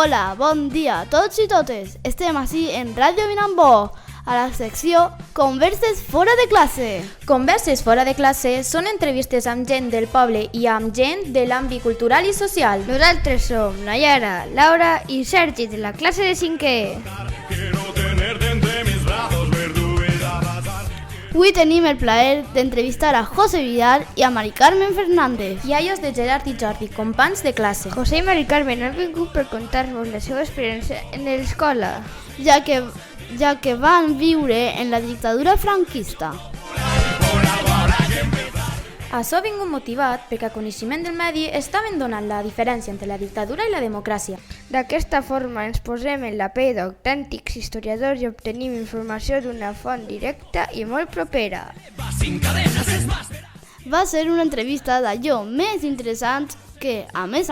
Hola, bon dia a tots i totes. Estem ací en Ràdio Vinambó, a la secció Converses fora de classe. Converses fora de classe són entrevistes amb gent del poble i amb gent de l'àmbit cultural i social. Nosaltres som Nayara, Laura i Sergi de la classe de 5è. Avui tenim el plaer d'entrevistar a José Vidal i a Mari Carmen Fernández. Iaios de Gerard i Jordi, companys de classe. José i Mari Carmen han vingut per contar-vos la seva experiència en l'escola, ja que van viure en la dictadura franquista. Açò ha vingut motivat perquè a coneixement del medi estaven donant la diferència entre la dictadura i la democràcia. D'aquesta forma ens posem en la pell d'autèntics historiadors i obtenim informació d'una font directa i molt propera. Va ser una entrevista d'allò més interessant que, a més,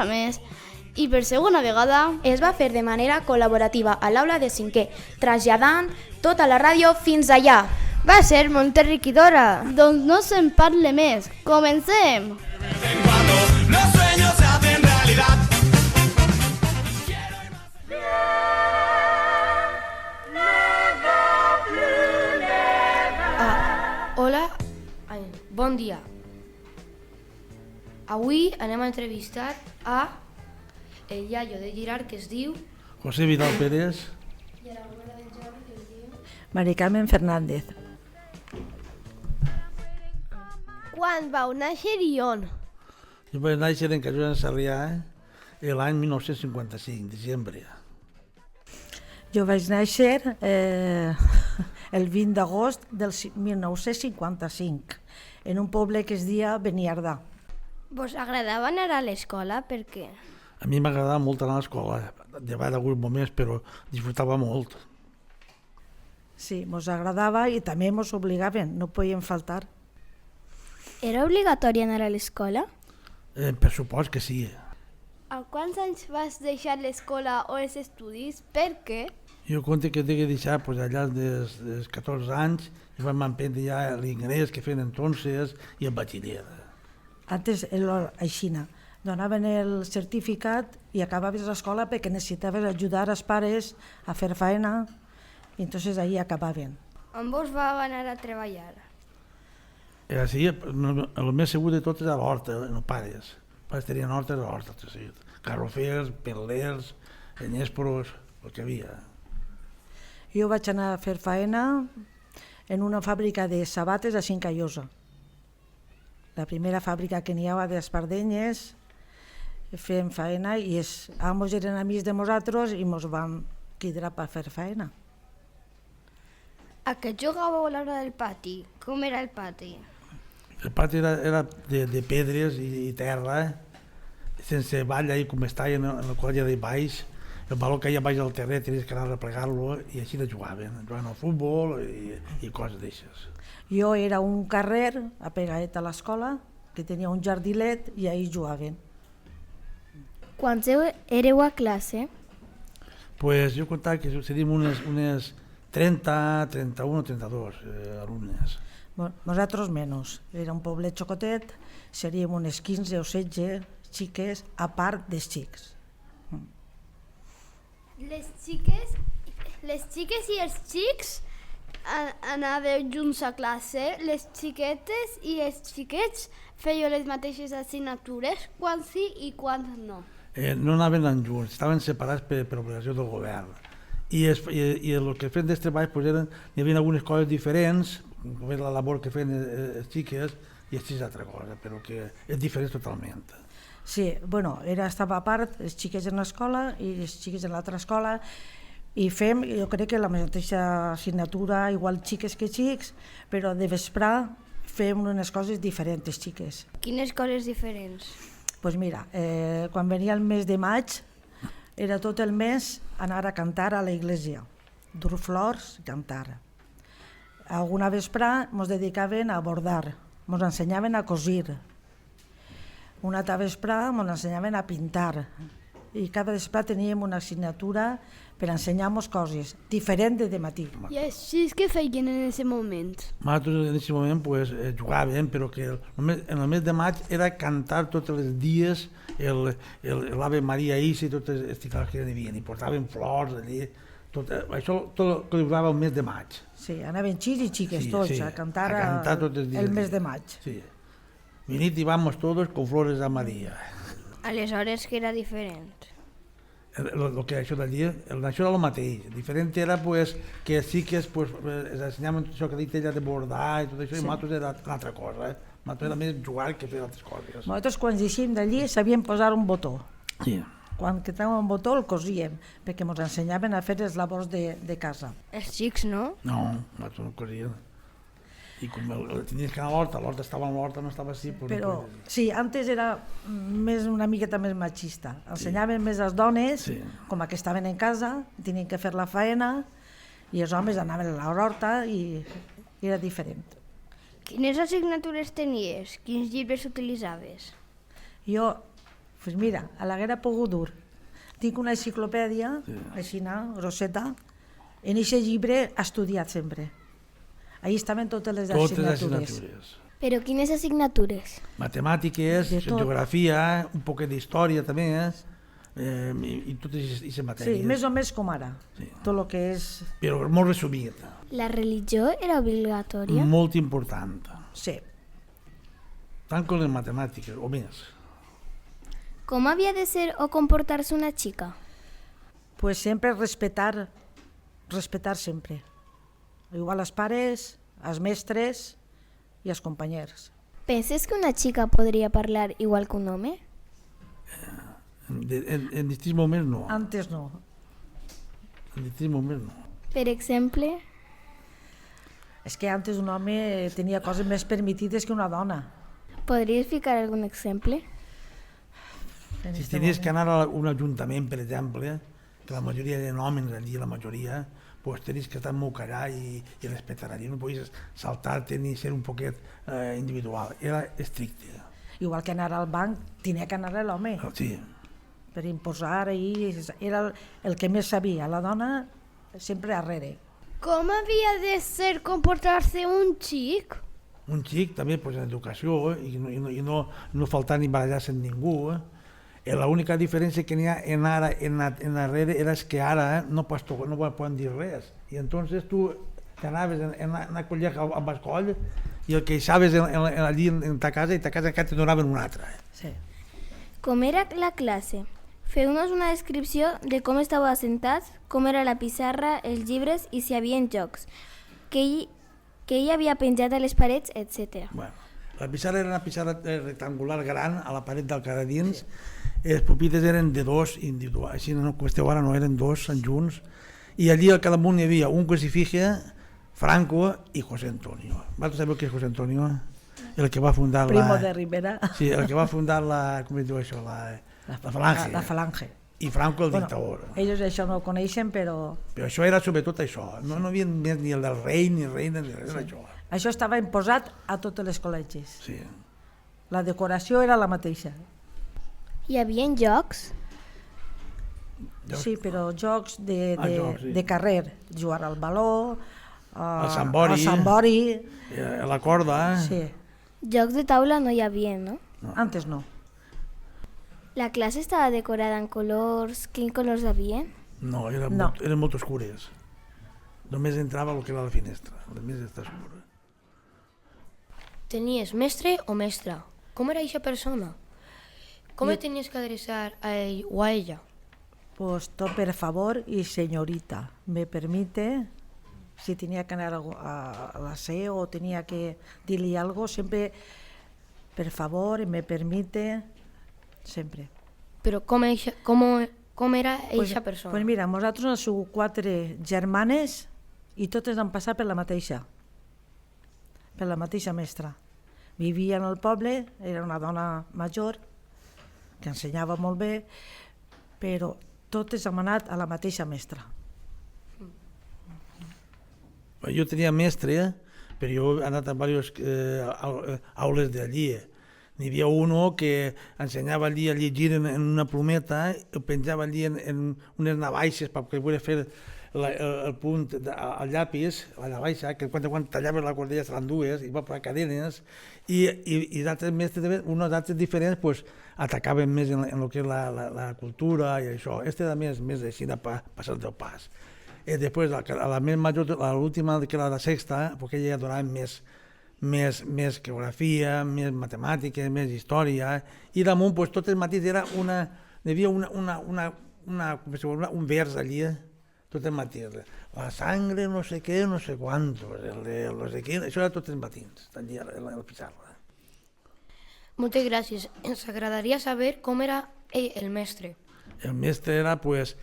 i per segona vegada, es va fer de manera col·laborativa a l'aula de 5è, traslladant tota la ràdio fins allà. Va ser molt enriquidora. Doncs no se'n parle més. Comencem! Hola, bon dia. Avui anem a entrevistar a el iaio de Girard que es diu José Vidal Pérez i a l'abuela de Jordi que es diu Mari Carmen Fernández. Quan vau néixer i on? Jo vaig néixer en Callús de Sarrià l'any 1955, desembre. Jo vaig néixer el 20 d'agost del 1955 en un poble que es dia Beniardà. Vos agradava anar a l'escola? Per què? A mi m'agradava molt anar a l'escola, llevat d'alguns moments, però disfrutava molt. Sí, mos agradava i també mos obligaven, no podíem faltar. Era obligatori anar a l'escola? Per supost que sí. A quants anys vas deixar l'escola o els estudis? Per què? Jo compte que degué deixar allà dels 14 anys i vam aprendre ja l'ingrés que feien entonces i el batxiller. Antes era aixina, donaven el certificat i acabaves l'escola perquè necessitaves ajudar els pares a fer feina i entonces ahí acabaven. On vos va anar a treballar? Era així, el més segur de tot és a l'horta, no pares. Pares tenien horta a l'horta, garrofers, pelers, nyèsporos, el que havia. Jo vaig anar a fer feina en una fàbrica de sabates a Cincallosa. La primera fàbrica que n'hi havia d'espardenyes, fem feina i els amos eren amics de nosaltres i ens vam quedar per fer feina. A què jugàveu a l'hora del pati? Com era el pati? El pati era de pedres i terra, sense vall ahí com estava en la colla de baix. El baló que hi ha baix del terrer tenies que anar a replegar-lo i així jugaven al futbol i coses d'aixes. Jo era un carrer apegat a l'escola que tenia un jardinet i ahí jugaven. Quants éreu a classe? Pues jo contava que seríem unes 30, 31 o 32 alumnes. Nosaltres menys. Era un poblet xocotet, seríem unes 15 o 16 xiques a part dels xics. Les xiques i els xics anàveu junts a classe. Les xiquetes i els xiquets fèieu les mateixes assignatures, quan sí i quan no? No anaven junts, estaven separats per obligació del govern. I el que feien dels treballs hi havia algunes coses diferents, com la labor que feien les xiques i els xics altra cosa, però que és diferent totalment. Sí, estava a part, les xiques en l'escola i les xiques en l'altra escola, i fem, jo crec que la mateixa assignatura, igual xiques que xics, però de vesprar fem unes coses diferents, les xiques. Quines coses diferents? Doncs mira, quan venia el mes de maig, era tot el mes anar a cantar a la iglesia, dur flors i cantar. Alguna vesprà ens dedicaven a bordar, ens ensenyaven a cosir. Una altra vesprà ens ensenyaven a pintar i cada vespre teníem una assignatura per ensenyar-nos coses, diferent de matí. I així és que feien en aquest moment. Nosaltres en aquest moment pues, jugàvem, però que en el mes de maig era cantar tots els dies l'Ave Maria Issa i totes les ticades que hi havia, i portaven flors allí, això tot durava el mes de maig. Sí, anaven xics i xiques tots a cantar tots els dies el mes de maig. Sí. Venid y vamos todos con flores a Maria. Aleshores que era diferent. Lo que això d'allí, això era el mateix. Diferent era pues, que sí que pues, ensenyaven això que ha dit ella de bordar i tot això, i nosaltres era una altra cosa. Nosaltres era més jugar que fer altres coses. Nosaltres quan llegíem d'allí sabíem posar un botó. Sí. Quan quedava un botó el cosíem, perquè ens ensenyaven a fer les labors de casa. Els xics, no? No, nosaltres no cosíem. I com tenies que anar a l'horta estava a l'horta, no estava així. Però sí, antes era una miqueta més machista. Ensenyaven més les dones, com que estaven en casa, tenien que fer la faena, i els homes anaven a l'horta i era diferent. Quines assignatures tenies? Quins llibres utilitzaves? Jo, doncs mira, a la guerra pogut dur. Tinc una enciclopèdia, així, grosseta, en aquest llibre he estudiat sempre. Ahí estaven totes les assignatures. Però quines assignatures? Matemàtiques, geografia, un poc d'història també, i totes aquestes matèries. Sí, més o més com ara, tot el que és... Però molt resumit. La religió era obligatòria? Molt important. Sí. Tant com les matemàtiques, o més. Com havia de ser o comportar-se una xica? Pues sempre respetar sempre. Igual els pares, els mestres i els companys. Penses que una xica podria parlar igual que un home? En aquests moments no. Antes no. En aquests moments no. Per exemple? És que antes un home tenia coses més permitides que una dona. Podries ficar algun exemple? Si tenies que anar a un ajuntament, per exemple, que la majoria eren homes allí, la majoria, pues tenies que estar molt callat i respectar allí. No podies saltar-te ni ser un poquet individual. Era estricte. Igual que anar al banc, tenia que anar l'home. Sí. Per imposar, era el que més sabia. La dona sempre darrere. Com havia de ser comportar-se un xic? Un xic també, pues, en educació, i no faltar ni barallar-se amb ningú. L'única diferència que n'hi ha en darrere era que ara no poden dir res. I entonces tu t'anaves a collir amb el coll i el que deixaves allí en ta casa i ta casa encara te donaven una altra. Sí. Com era la classe? Feu-nos una descripció de com estàveu assentats, com era la pissarra, els llibres i si hi havia jocs, que ell havia penjat a les parets, etc. Bueno, la pissarra era una pissarra rectangular gran a la paret del cara dins. Els pupitres eren de dos individuals, així com esteu ara no eren dos junts, i allí al cada damunt hi havia un crucifixe, Franco i José Antonio. Vosaltres sabeu què és José Antonio? El que va fundar Primo de Rivera. Sí, el que va fundar com es diu això? La Falange. La Falange. I Franco el dictador. Ells això no ho coneixen, però... Però això era sobretot això, no hi havia més ni el del rei, ni reina, ni res d'això. Això estava imposat a totes les col·legis. Sí. La decoració era la mateixa. Hi havia jocs? Sí, però jocs sí. de carrer, jugar al baló, al sambori, a la corda. Sí. Jocs de taula no hi havia, no? Antes no. La classe estava decorada en colors... Quins colors hi havia? No, eren molt oscures. Només entrava el que era la finestra, la més està oscura. Tenies mestre o mestra? Com era aquesta persona? Com tenies que adreçar a ell o a ella? Pues todo per favor y señorita. ¿Me permite? Si tenía que anar a la SEO o tenía que dirle algo, siempre per favor, me permite, sempre. Però com era aquesta persona? Pues mira, nosaltres som 4 germanes i totes han passat per la mateixa mestra. Vivia en el poble, era una dona major, que ensenyava molt bé, però totes hem anat a la mateixa mestra. Jo tenia mestre, però jo he anat a diverses aules d'allí, N'hi havia uno que ensenyava allí a llegir en una plometa, ho penjava allí en unes navaixes perquè volia fer el punt al llapis, la navaixa, que quan tallaves la cordella seran dues, i va posar cadenes, i d'altres mestres, uns altres diferents, pues, atacaven més en el que és la cultura i això. Era més així de passar el pas. Després, a la més major, l'última, que era la sexta, perquè ja donaven més geografia, més matemàtiques, més història, i damunt, pues, tot el matí hi havia un vers allí, tot el matí, la sangre no sé què, no sé quantos, no sé què, això era tots els matins, allí a la pissarra. Moltes gràcies. Ens agradaria saber com era ell, el mestre. El mestre era, pues,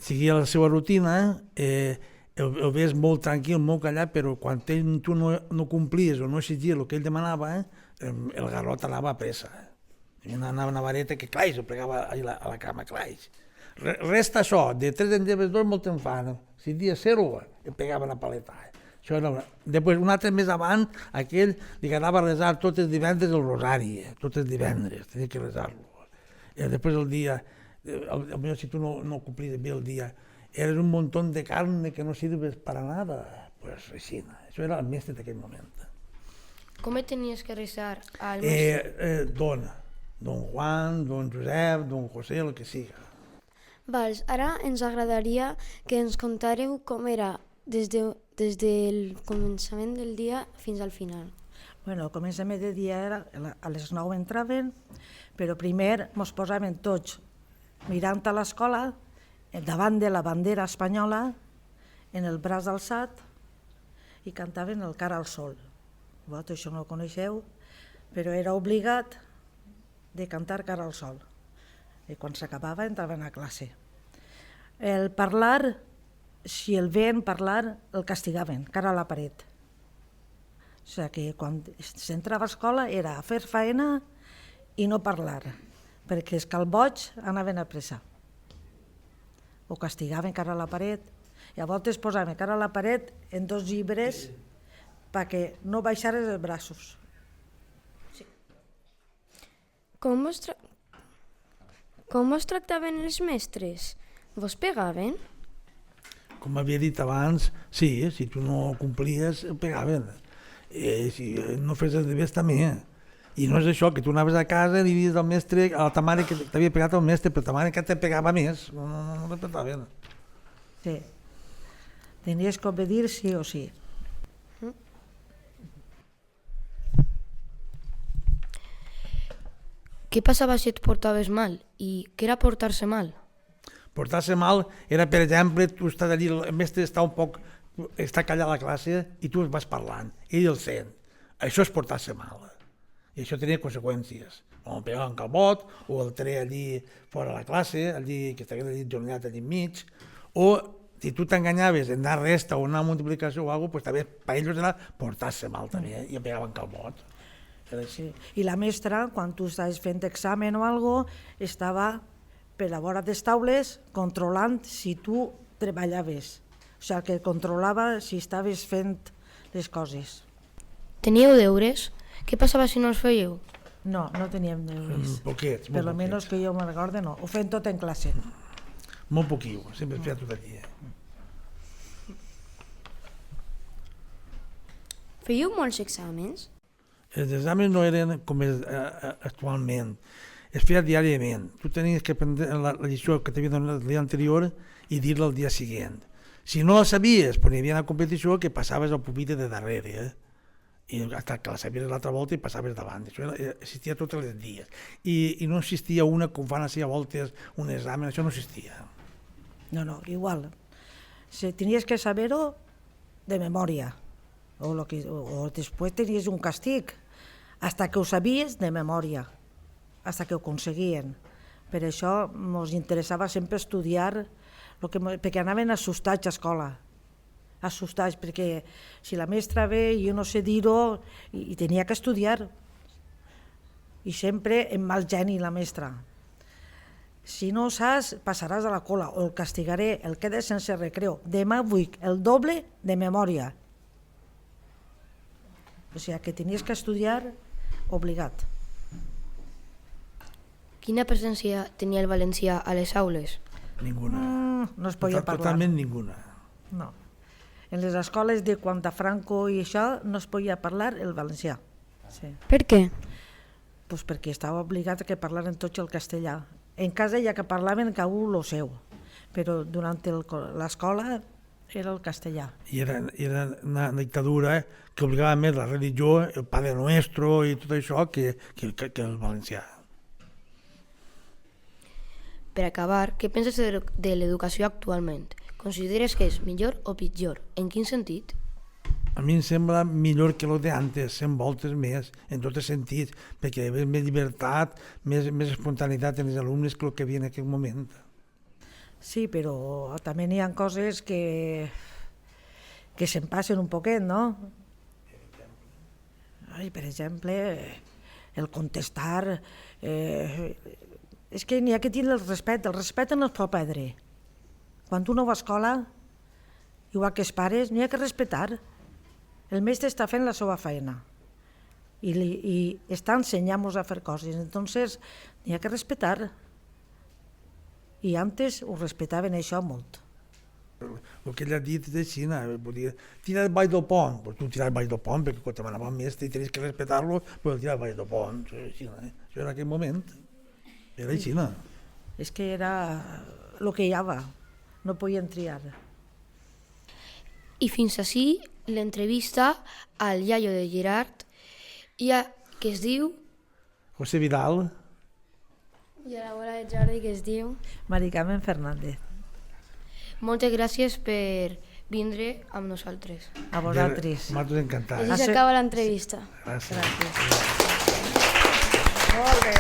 seguia la seva rutina, el veies molt tranquil, molt callat, però quan tu no complies o no exigies el que ell demanava, el garrot anava a pressa. Anava una vareta que, clar, s'ho plegava a la cama, clar. Resta això, de 3 en lleves 2 molt en fan, si dia 0 el pegaven a paletar. Després, un altre més avant, aquell li agradava resar tots els divendres el rosari, tots els divendres, tenia que resar-lo. Després el dia, potser si tu no complies bé el dia, eres un muntó de carne que no sirves para nada, pues així, això era el mestre d'aquell moment. Com tenies que resar al mestre? Don Juan, don Josep, don José, el que siga. Vals, ara ens agradaria que ens contareu com era des del començament del dia fins al final. Bueno, el començament del dia era, a les 9 entraven, però primer ens posaven tots mirant a l'escola, davant de la bandera espanyola, en el braç alçat, i cantaven el Cara al Sol. Vosaltres això no ho coneixeu, però era obligat de cantar Cara al Sol. I quan s'acabava entraven a classe. El parlar, si el veien parlar, el castigaven, cara a la paret. O sigui que quan s'entrava a escola era a fer faena i no parlar, perquè els calbots anaven a pressa. O castigaven cara a la paret, i a voltes posaven cara a la paret en 2 llibres perquè no baixares els braços. Com us tractaven els mestres? Vos pegaven? Com havia dit abans, sí, si tu no complies, el pegaven. Si no fes els deures també. I no és això, que tu anaves a casa i dius al mestre, a ta mare que t'havia pegat el mestre, però ta mare que te pegava més, no respectaven. Sí. Tenies que obedir sí o sí. Què passava si et portaves mal? I què era portar-se mal? Portar-se mal era, per exemple, tu estàs allí, el mestre està callat a la classe i tu vas parlant, ell el sent. Això és portar-se mal. I això tenia conseqüències. O em pegaven calbot, o el treia allí fora de la classe, allí, que estigués allí jornat allí enmig, o si tu t'enganyaves en anar resta o anar a multiplicació o alguna cosa, també per ells era portar-se mal també, i em pegaven calbot. Sí. I la mestra, quan tu estaves fent examen o alguna cosa, estava per la vora des taules controlant si tu treballaves. O sigui, que controlava si estaves fent les coses. Teníeu deures? Què passava si no els fèieu? No, no teníem deures. Poquets, Per almenys que jo me recorde, no. Ho fem tot en classe. Molt poquiu, sempre es feia tot allí. Fèieu molts exàmens? Els exàmens no eren com actualment, es feia diàriament. Tu tenies que prendre la lliçó que t'havia donat el dia anterior i dir-la el dia següent. Si no la sabies, però hi havia una competició que passaves al pupitre de darrere, i fins que la sabies l'altra volta i passaves davant. Això existia tots els dies. I no existia una, com fan així a voltes, un examen, això no existia. No, igual. Tenies que saber-ho de memòria. O després tenies un castig, hasta que ho sabies de memòria, hasta que ho aconseguien. Per això ens interessava sempre estudiar, perquè anaven assustats a escola, assustats, perquè si la mestra ve i jo no sé dir-ho, i tenia que estudiar. I sempre en mal geni la mestra. Si no ho saps, passaràs a la cola, o el castigaré, el quedes sense recreu. Demà vull el doble de memòria. O sigui, que tenies que estudiar obligat. Quina presència tenia el valencià a les aules? Ninguna. No es podia parlar. Totalment ninguna. No. En les escoles de quan a Franco i això no es podia parlar el valencià. Sí. Per què? Pues perquè estava obligat a que parlaren tots el castellà. En casa ja que parlaven cada un lo seu, però durant l'escola era el castellà. I era una dictadura que obligava més la religió, el Padre Nuestro i tot això que el valencià. Per acabar, què penses de l'educació actualment? Consideres que és millor o pitjor? En quin sentit? A mi em sembla millor que el d'antes, 100 voltes més, en tots els sentits, perquè hi havia més llibertat, més espontaneïtat en els alumnes que el que hi havia en aquell moment. Sí, però també hi ha coses que se'n passen un poquet, no? Per exemple, el contestar... És que n'hi ha que tenir el respecte no es pot perdre. Quan una va a escola, igual que els pares, n'hi ha que respectar. El mestre està fent la seva feina i està ensenyant-nos a fer coses, entonces n'hi ha que respectar. I antes ho respectaven això molt. El que ell ha dit és així, podia tirar baix del pont, però tu tirar baix del pont, perquè quan te manava el mestre i tenies que respectar-lo, però tirar baix del pont, això era en aquell moment, era així. És que era el que hi havia, no podien triar. I fins així l'entrevista al iaio de Gerard, que es diu... José Vidal. I a l'abuela de Jordi, que es diu... Mari Carmen Fernández. Moltes gràcies per vindre amb nosaltres. A vosaltres. Nosaltres encantats. Així s'acaba l'entrevista. Gràcies. Molt bé.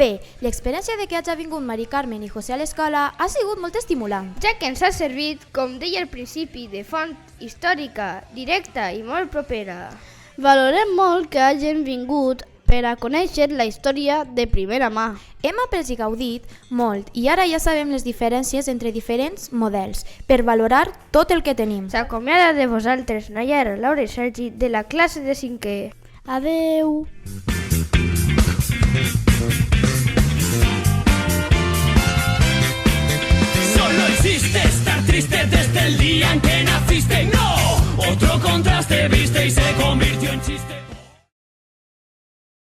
Bé, l'experiència de que hagi vingut Mari Carmen i José a l'escola ha sigut molt estimulant. Ja que ens ha servit, com deia al principi, de font històrica, directa i molt propera. Valorem molt que hagin vingut per a conèixer la història de primera mà. Hem après i gaudit molt i ara ja sabem les diferències entre diferents models per valorar tot el que tenim. S'acomiada de vosaltres, Nayara, Laura i Sergi, de la classe de 5è. Adeu! Solo existe estar triste desde el día en que naciste. No, otro contraste viste y se convirtió en chiste.